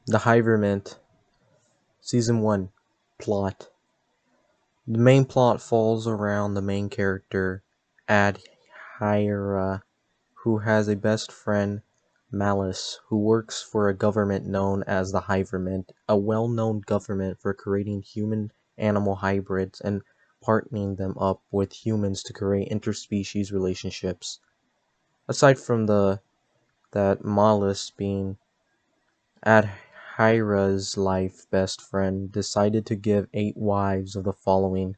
The Hyverment, Season 1, Plot. The main plot falls around the main character, Adhyra, who has a best friend, Malice, who works for a government known as the Hyverment, a well-known government for creating human-animal hybrids and partnering them up with humans to create interspecies relationships. Aside from that Malice being Adhyra's life best friend decided to give 8 wives of the following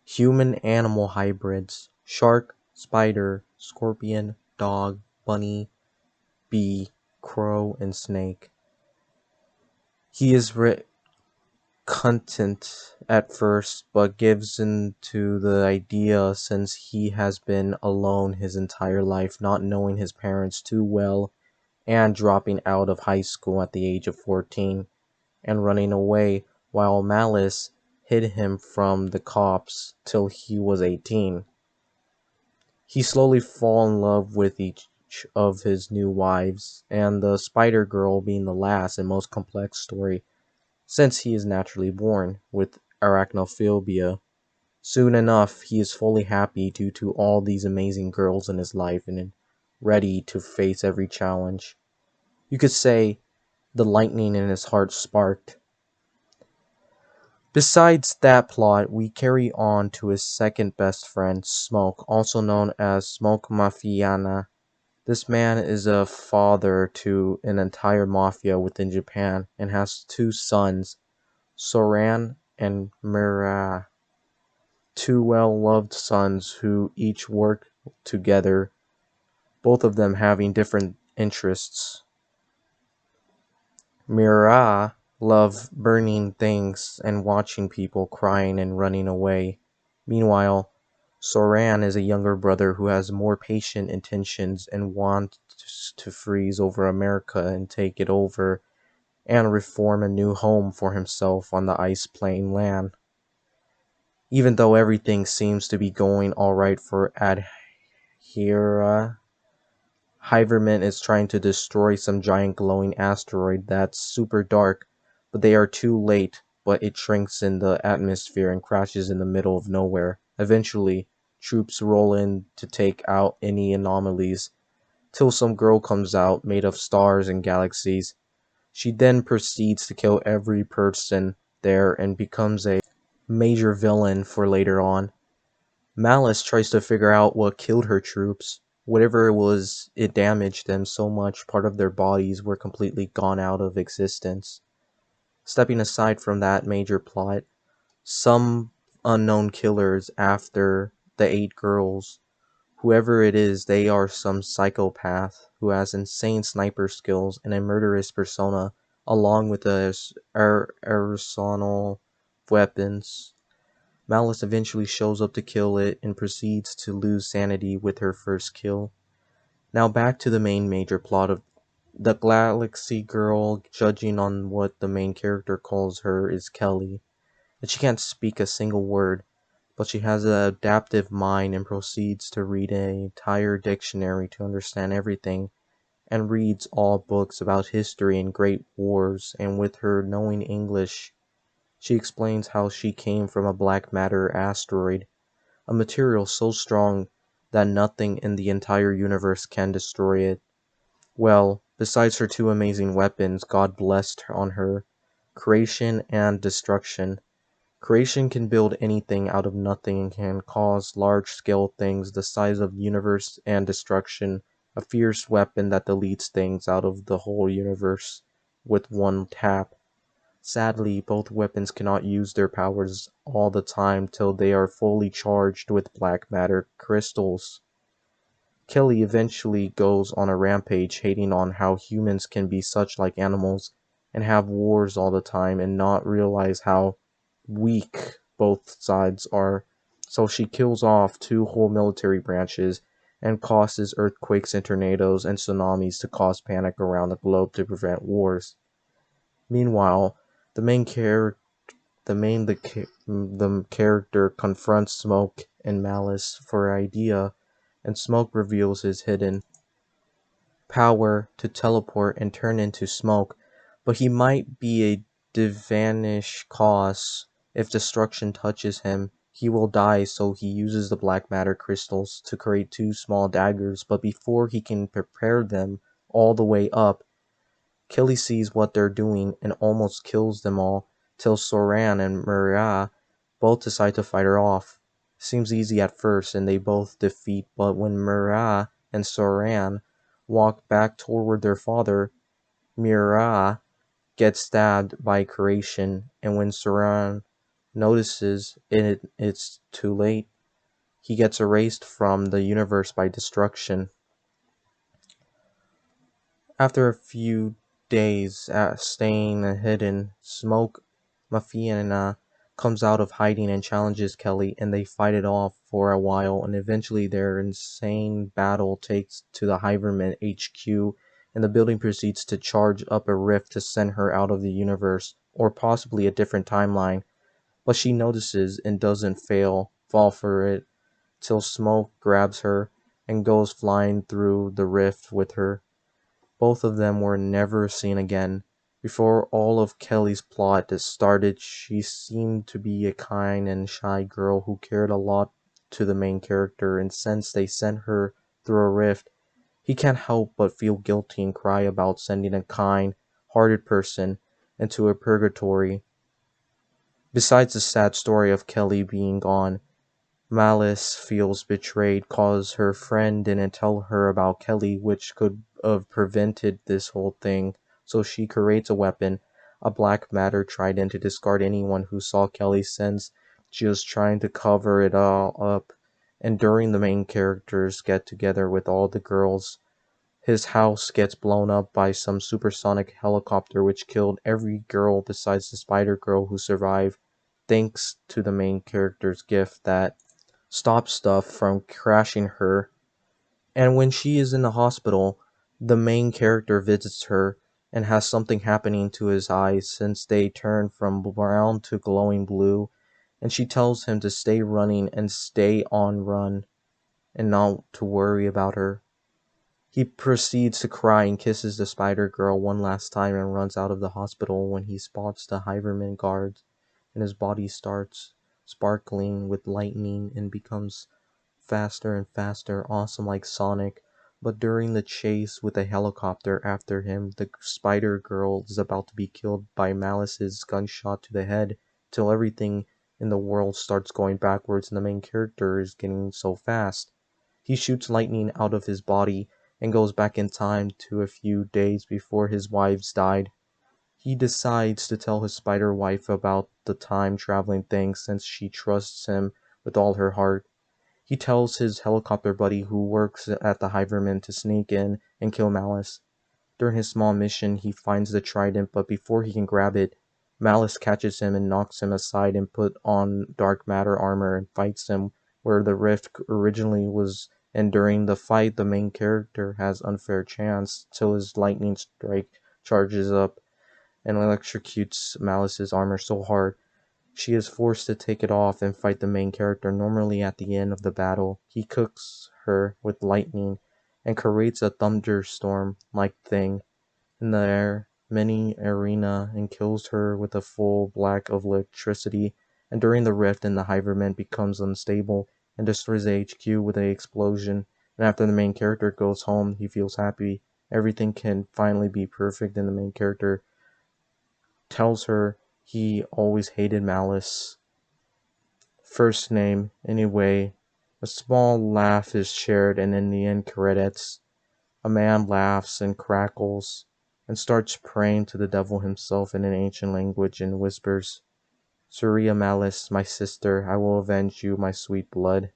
human-animal hybrids: shark, spider, scorpion, dog, bunny, bee, crow, and snake. He is reluctant at first, but gives in to the idea since he has been alone his entire life, not knowing his parents too well and dropping out of high school at the age of 14 and running away while Malice hid him from the cops till he was 18. He slowly fall in love with each of his new wives, and the Spider Girl being the last and most complex story, since he is naturally born with arachnophobia. Soon enough, he is fully happy due to all these amazing girls in his life and ready to face every challenge. You could say the lightning in his heart sparked. Besides that plot, we carry on to his second best friend, Smoke, also known as Smoke Mafiana. This man is a father to an entire mafia within Japan and has 2 sons, Soran and Mirai, 2 well-loved sons who each work together, both of them having different interests. Mirai love burning things and watching people crying and running away. Meanwhile, Soran is a younger brother who has more patient intentions and wants to freeze over America and take it over and reform a new home for himself on the ice plain land. Even though everything seems to be going alright for Adhira, Hyverment is trying to destroy some giant glowing asteroid that's super dark, but they are too late, but it shrinks in the atmosphere and crashes in the middle of nowhere. Eventually, troops roll in to take out any anomalies, till some girl comes out made of stars and galaxies. She then proceeds to kill every person there and becomes a major villain for later on. Malice tries to figure out what killed her troops. Whatever it was, it damaged them so much part of their bodies were completely gone out of existence. Stepping aside from that major plot, some unknown killers after the 8 girls. Whoever it is, they are some psychopath who has insane sniper skills and a murderous persona, along with the arsenal of weapons. Malice eventually shows up to kill it and proceeds to lose sanity with her first kill. Now back to the main major plot of the Galaxy Girl, judging on what the main character calls her, is Kelly. And she can't speak a single word, but she has an adaptive mind and proceeds to read an entire dictionary to understand everything, and reads all books about history and great wars, and with her knowing English, she explains how she came from a black matter asteroid, a material so strong that nothing in the entire universe can destroy it. Well, besides her 2 amazing weapons God blessed on her, creation and destruction. Creation can build anything out of nothing and can cause large-scale things the size of the universe, and destruction, a fierce weapon that deletes things out of the whole universe with one tap. Sadly, both weapons cannot use their powers all the time till they are fully charged with black matter crystals. Kelly eventually goes on a rampage hating on how humans can be such like animals and have wars all the time and not realize how weak both sides are. So she kills off 2 whole military branches and causes earthquakes and tornadoes and tsunamis to cause panic around the globe to prevent wars. Meanwhile, the main character the character confronts Smoke and Malice for an idea, and Smoke reveals his hidden power to teleport and turn into smoke, but he might be a divinish cause. If destruction touches him, he will die, so he uses the black matter crystals to create two small daggers, but before he can prepare them all the way up, Kelly sees what they're doing and almost kills them all, till Soran and Maria both decide to fight her off. Seems easy at first, and they both defeat, but when Maria and Soran walk back toward their father, Maria gets stabbed by creation, and when Soran notices it's too late, he gets erased from the universe by destruction. After a few days staying hidden, Smoke Mafia comes out of hiding and challenges Kelly, and they fight it off for a while, and eventually their insane battle takes to the Hyverment HQ, and the building proceeds to charge up a rift to send her out of the universe, or possibly a different timeline, but she notices and doesn't fall for it, till Smoke grabs her and goes flying through the rift with her. Both of them were never seen again. Before all of Kelly's plot started, she seemed to be a kind and shy girl who cared a lot to the main character, and since they sent her through a rift, he can't help but feel guilty and cry about sending a kind-hearted person into a purgatory. Besides the sad story of Kelly being gone, Malice feels betrayed cause her friend didn't tell her about Kelly, which could have prevented this whole thing, so she creates a weapon, a black matter trident, to discard anyone who saw Kelly, since she was trying to cover it all up. And during the main character's get together with all the girls, his house gets blown up by some supersonic helicopter which killed every girl besides the spider girl who survived, thanks to the main character's gift that stop stuff from crashing her. And when she is in the hospital, the main character visits her and has something happening to his eyes since they turn from brown to glowing blue, and she tells him to stay running and stay on run and not to worry about her. He proceeds to cry and kisses the spider girl one last time and runs out of the hospital when he spots the Hyverment guards, and his body starts sparkling with lightning and becomes faster and faster, awesome like Sonic. But during the chase with a helicopter after him, the spider girl is about to be killed by Malice's gunshot to the head, till everything in the world starts going backwards and the main character is getting so fast. He shoots lightning out of his body and goes back in time to a few days before his wives died. He decides to tell his spider wife about the time traveling thing since she trusts him with all her heart. He tells his helicopter buddy who works at the Hyverman to sneak in and kill Malice. During his small mission, he finds the trident, but before he can grab it, Malice catches him and knocks him aside and put on dark matter armor and fights him where the rift originally was, and during the fight the main character has unfair chance till his lightning strike charges up and electrocutes Malice's armor so hard she is forced to take it off and fight the main character. Normally at the end of the battle, he cooks her with lightning and creates a thunderstorm-like thing in the air, mini arena, and kills her with a full black of electricity. And during the rift, the Hyverment becomes unstable and destroys the HQ with an explosion. And after the main character goes home, he feels happy. Everything can finally be perfect, and the main character tells her he always hated Malice. First name, anyway. A small laugh is shared, and in the end credits, a man laughs and crackles and starts praying to the devil himself in an ancient language and whispers, "Surya Malice, my sister, I will avenge you, my sweet blood."